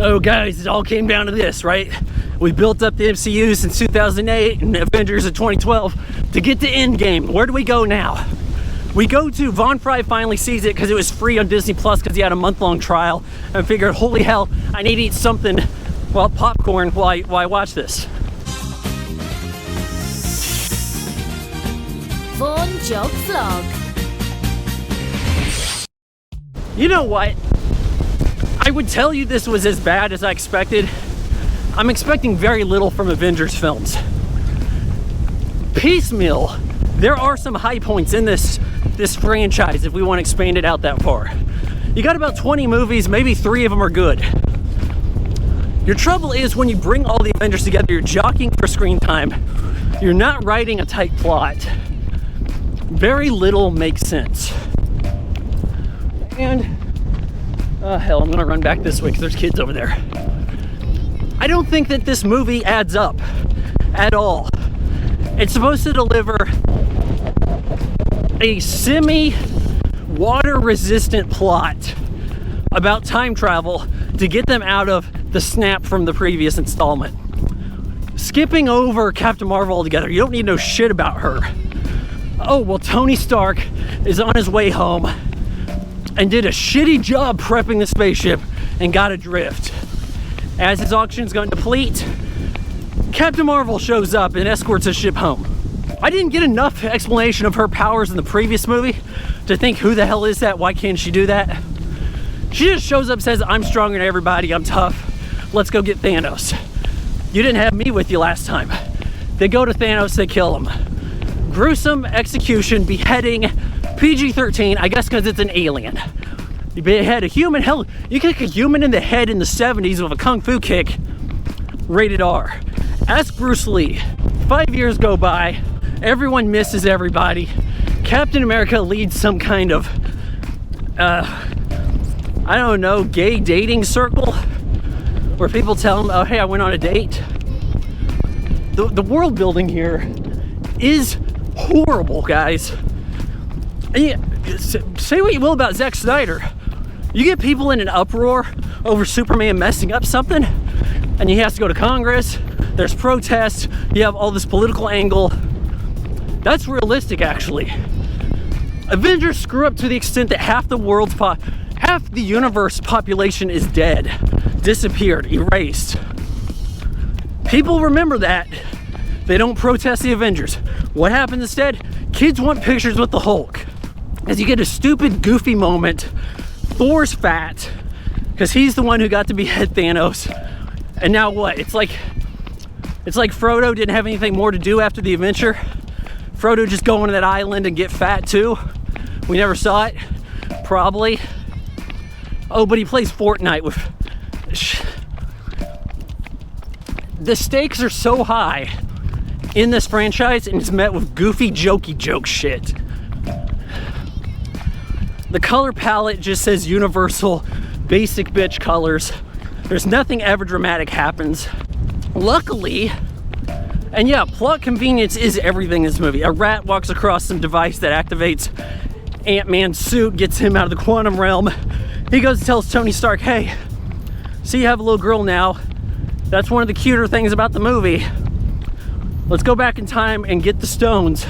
Oh guys, it all came down to this, right? We built up the MCU since 2008 and Avengers in 2012 to get to Endgame. Where do we go now? We go to Von Fry finally sees it because it was free on Disney Plus because he had a month-long trial, and figured, holy hell, I need to eat something, well, popcorn while I watch this. Vaughan Jog Vlog. You know what? I would tell you this was as bad as I expected. I'm expecting very little from Avengers films. Piecemeal, there are some high points in this franchise if we want to expand it out that far. You got about 20 movies, maybe 3 of them are good. Your trouble is when you bring all the Avengers together, you're jockeying for screen time. You're not writing a tight plot. Very little makes sense. And, hell, I'm gonna run back this way because there's kids over there. I don't think that this movie adds up at all. It's supposed to deliver a semi-water resistant plot about time travel to get them out of the snap from the previous installment. Skipping over Captain Marvel altogether, you don't need to know shit about her. Oh, well, Tony Stark is on his way home and did a shitty job prepping the spaceship and got adrift. As his oxygen's going to deplete, Captain Marvel shows up and escorts his ship home. I didn't get enough explanation of her powers in the previous movie to think, who the hell is that? Why can't she do that? She just shows up, says, I'm stronger than everybody, I'm tough. Let's go get Thanos. You didn't have me with you last time. They go to Thanos, they kill him. Gruesome execution, beheading, PG-13, I guess because it's an alien. You behead a human, hell, you kick a human in the head in the 70s with a kung fu kick, rated R. Ask Bruce Lee. 5 years go by, everyone misses everybody. Captain America leads some kind of, I don't know, gay dating circle where people tell him, oh, hey, I went on a date. The world building here is horrible, guys. And say what you will about Zack Snyder. You get people in an uproar over Superman messing up something, and he has to go to Congress, there's protests, you have all this political angle. That's realistic, actually. Avengers screw up to the extent that half the universe population is dead, disappeared, erased. People remember that. They don't protest the Avengers. What happens instead? Kids want pictures with the Hulk. As you get a stupid, goofy moment, Thor's fat, because he's the one who got to behead Thanos. And now what? It's like Frodo didn't have anything more to do after the adventure. Frodo just go on that island and get fat too. We never saw it. Probably. Oh, but he plays Fortnite with... The stakes are so high in this franchise, and it's met with goofy, jokey joke shit. The color palette just says universal, basic bitch colors. There's nothing ever dramatic happens. Luckily, and yeah, plot convenience is everything in this movie. A rat walks across some device that activates Ant-Man's suit, gets him out of the quantum realm. He goes and tells Tony Stark, hey, see, you have a little girl now. That's one of the cuter things about the movie. Let's go back in time and get the stones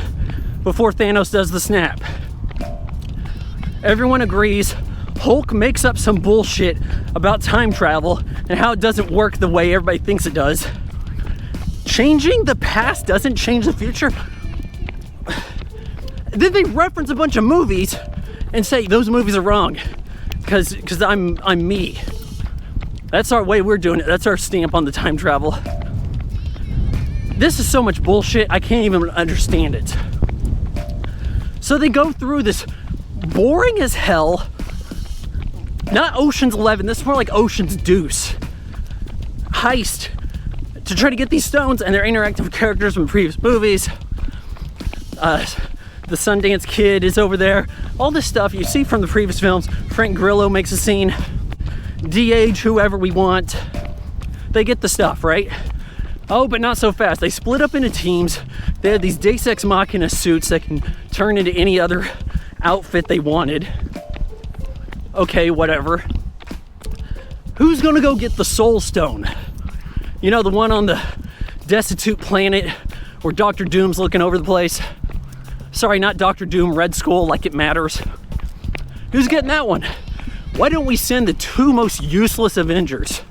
before Thanos does the snap. Everyone agrees. Hulk makes up some bullshit about time travel and how it doesn't work the way everybody thinks it does. Changing the past doesn't change the future. Then they reference a bunch of movies and say those movies are wrong because I'm me. That's our way we're doing it. That's our stamp on the time travel. This is so much bullshit, I can't even understand it. So they go through this boring as hell, not Ocean's 11, this is more like Ocean's Deuce heist to try to get these stones, and they're interacting with characters from previous movies. The Sundance Kid is over there. All this stuff you see from the previous films. Frank Grillo makes a scene. De-age whoever we want. They get the stuff, right? Oh, but not so fast. They split up into teams. They had these Deus Ex Machina suits that can turn into any other outfit they wanted. Okay, whatever. Who's gonna go get the Soul Stone? You know, the one on the destitute planet where Dr. Doom's looking over the place. Sorry, not Dr. Doom, Red Skull, like it matters. Who's getting that one? Why don't we send the two most useless Avengers,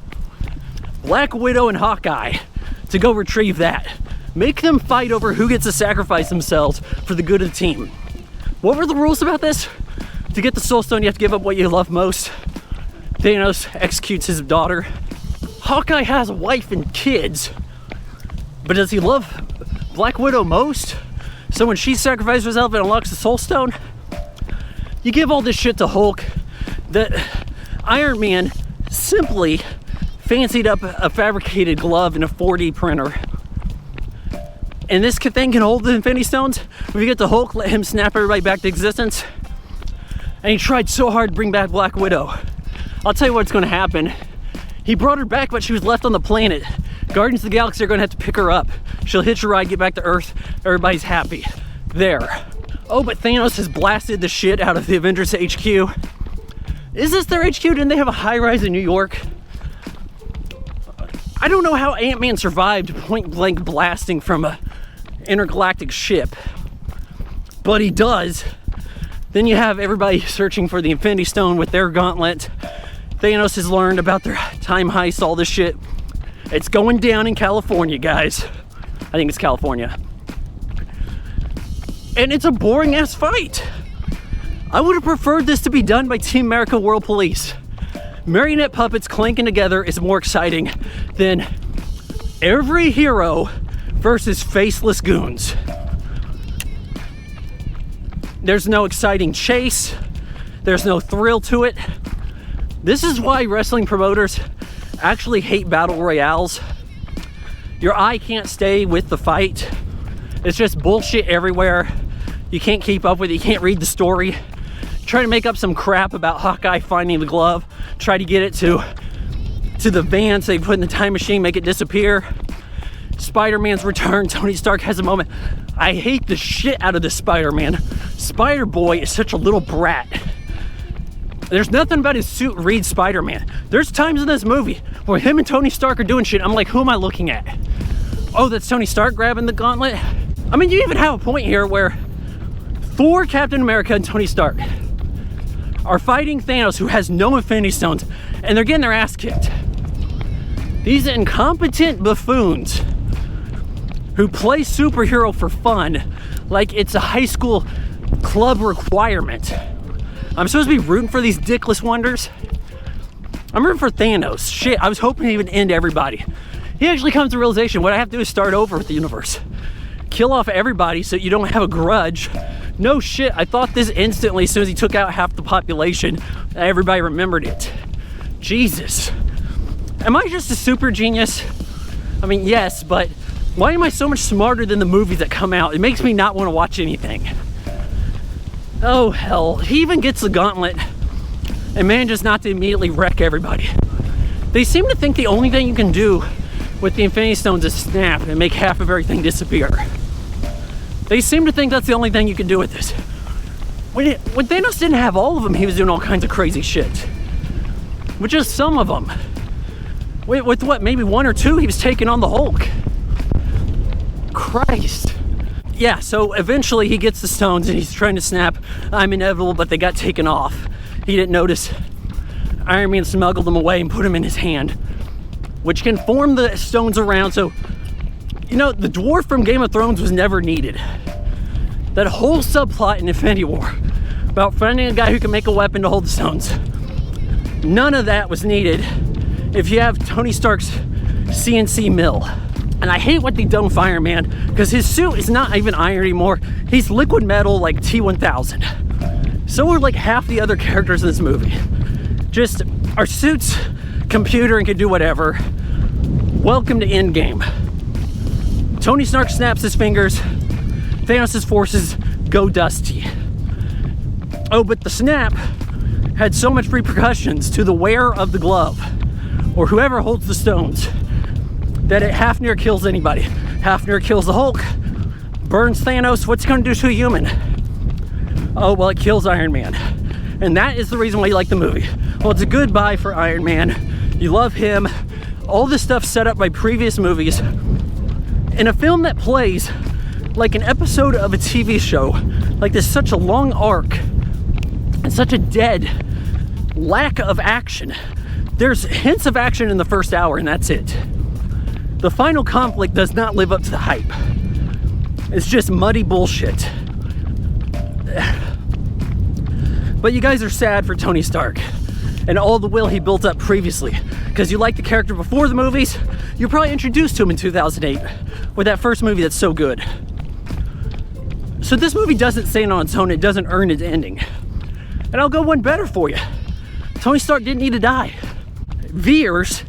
Black Widow and Hawkeye, to go retrieve that? Make them fight over who gets to sacrifice themselves for the good of the team. What were the rules about this? To get the Soul Stone, you have to give up what you love most. Thanos executes his daughter. Hawkeye has a wife and kids, but does he love Black Widow most? So when she sacrifices herself and unlocks the Soul Stone, you give all this shit to Hulk that Iron Man simply fancied up a fabricated glove in a 4D printer. And this thing can hold the Infinity Stones. If you get the Hulk, let him snap everybody back to existence. And he tried so hard to bring back Black Widow. I'll tell you what's gonna happen. He brought her back, but she was left on the planet. Guardians of the Galaxy are gonna have to pick her up. She'll hitch a ride, get back to Earth. Everybody's happy. There. Oh, but Thanos has blasted the shit out of the Avengers HQ. Is this their HQ? Didn't they have a high-rise in New York? I don't know how Ant-Man survived point-blank blasting from a intergalactic ship, but he does. Then you have everybody searching for the Infinity Stone with their gauntlet. Thanos has learned about their time heist, all this shit. It's going down in California, guys. I think it's California. And it's a boring ass fight. I would have preferred this to be done by Team America World Police. Marionette puppets clanking together is more exciting than every hero versus faceless goons. There's no exciting chase. There's no thrill to it. This is why wrestling promoters actually hate battle royales. Your eye can't stay with the fight. It's just bullshit everywhere. You can't keep up with it. You can't read the story. Try to make up some crap about Hawkeye finding the glove. Try to get it to the van so they put in the time machine, make it disappear. Spider-Man's return. Tony Stark has a moment. I hate the shit out of this Spider-Man. Spider-Boy is such a little brat. There's nothing about his suit reads Spider-Man. There's times in this movie where him and Tony Stark are doing shit. I'm like, who am I looking at? Oh, that's Tony Stark grabbing the gauntlet? I mean, you even have a point here where Thor, Captain America, and Tony Stark are fighting Thanos, who has no Infinity Stones, and they're getting their ass kicked. These incompetent buffoons who play superhero for fun like it's a high school club requirement. I'm supposed to be rooting for these dickless wonders. I'm rooting for Thanos. Shit, I was hoping he would end everybody. He actually comes to the realization, what I have to do is start over with the universe. Kill off everybody so you don't have a grudge. No shit, I thought this instantly as soon as he took out half the population. Everybody remembered it. Jesus. Am I just a super genius? I mean, yes, but why am I so much smarter than the movies that come out? It makes me not want to watch anything. Oh hell, he even gets the gauntlet and manages not to immediately wreck everybody. They seem to think the only thing you can do with the Infinity Stones is snap and make half of everything disappear. They seem to think that's the only thing you can do with this. When Thanos didn't have all of them, he was doing all kinds of crazy shit. With just some of them. With what, maybe one or two, he was taking on the Hulk. Christ. Yeah, so eventually he gets the stones and he's trying to snap. I'm inevitable, but they got taken off. He didn't notice. Iron Man smuggled them away and put them in his hand, which can form the stones around. So, you know, the dwarf from Game of Thrones was never needed. That whole subplot in Infinity War about finding a guy who can make a weapon to hold the stones, none of that was needed if you have Tony Stark's CNC mill. And I hate what they done with Iron Man, because his suit is not even iron anymore. He's liquid metal like T-1000. So are like half the other characters in this movie. Just, our suit's computer and can do whatever. Welcome to Endgame. Tony Stark snaps his fingers. Thanos' forces go dusty. Oh, but the snap had so much repercussions to the wearer of the glove, or whoever holds the stones, that it half near kills anybody. Half near kills the Hulk, burns Thanos. What's it gonna do to a human? Oh, well, it kills Iron Man. And that is the reason why you like the movie. Well, it's a goodbye for Iron Man. You love him. All this stuff set up by previous movies. In a film that plays like an episode of a TV show, like there's such a long arc and such a dead lack of action. There's hints of action in the first hour, and that's it. The final conflict does not live up to the hype. It's just muddy bullshit. But you guys are sad for Tony Stark and all the will he built up previously, because you liked the character before the movies. You're probably introduced to him in 2008 with that first movie that's so good. So this movie doesn't stand on its own. It doesn't earn its ending. And I'll go one better for you. Tony Stark didn't need to die. Veers,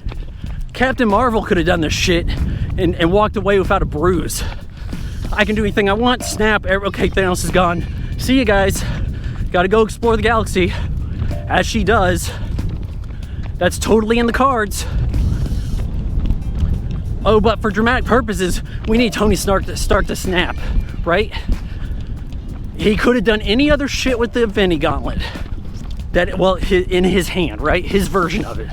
Captain Marvel could have done this shit and walked away without a bruise. I can do anything I want, snap, okay, Thanos is gone. See you guys. Gotta go explore the galaxy. As she does. That's totally in the cards. Oh, but for dramatic purposes, we need Tony Stark to start to snap, right? He could have done any other shit with the Infinity Gauntlet. That, well, in his hand, right? His version of it.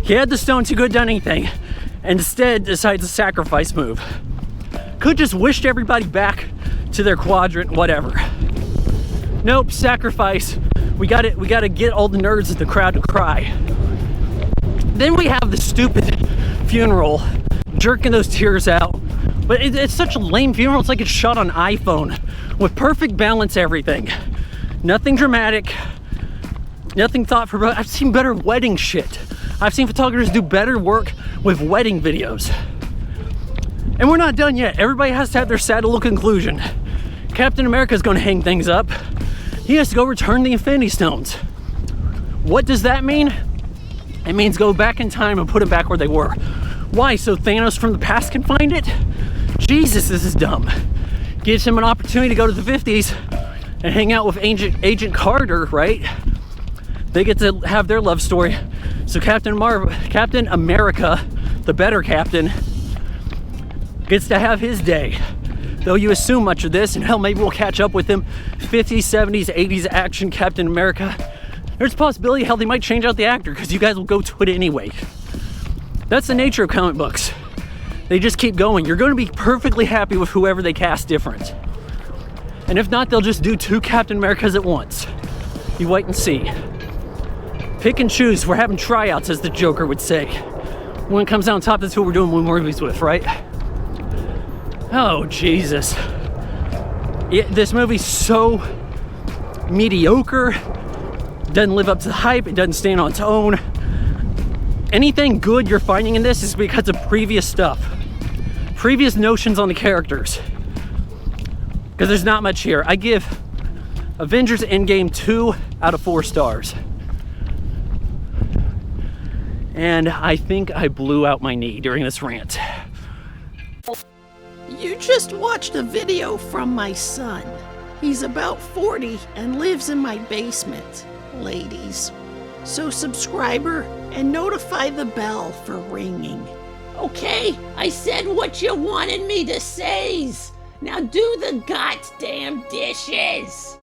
He had the stone, he could have done anything. Instead, decides a sacrifice move. Could just wished everybody back to their quadrant, whatever. Nope, sacrifice. We gotta get all the nerds in the crowd to cry. Then we have the stupid funeral, jerking those tears out. But it's such a lame funeral. It's like it's shot on iPhone with perfect balance, everything. Nothing dramatic, nothing thought-provoking. I've seen better wedding shit. I've seen photographers do better work with wedding videos. And we're not done yet. Everybody has to have their sad little conclusion. Captain America's gonna hang things up. He has to go return the Infinity Stones. What does that mean? It means go back in time and put them back where they were. Why? So Thanos from the past can find it? Jesus, this is dumb. Gives him an opportunity to go to the 50s and hang out with Agent Carter, right? They get to have their love story. So Captain America, the better captain, gets to have his day. Though you assume much of this, and hell, maybe we'll catch up with him. 50s, 70s, 80s action Captain America. There's a possibility, hell, they might change out the actor, because you guys will go to it anyway. That's the nature of comic books. They just keep going. You're going to be perfectly happy with whoever they cast different. And if not, they'll just do 2 Captain Americas at once. You wait and see. Pick and choose. We're having tryouts, as the Joker would say. When it comes down on top, that's who we're doing movies with, right? Oh, Jesus. This movie's so mediocre. Doesn't live up to the hype. It doesn't stand on its own. Anything good you're finding in this is because of previous stuff. Previous notions on the characters. Because there's not much here. I give Avengers Endgame 2 out of 4 stars. And I think I blew out my knee during this rant. You just watched a video from my son. He's about 40 and lives in my basement, ladies. So subscriber and notify the bell for ringing. Okay, I said what you wanted me to say. Now do the goddamn dishes.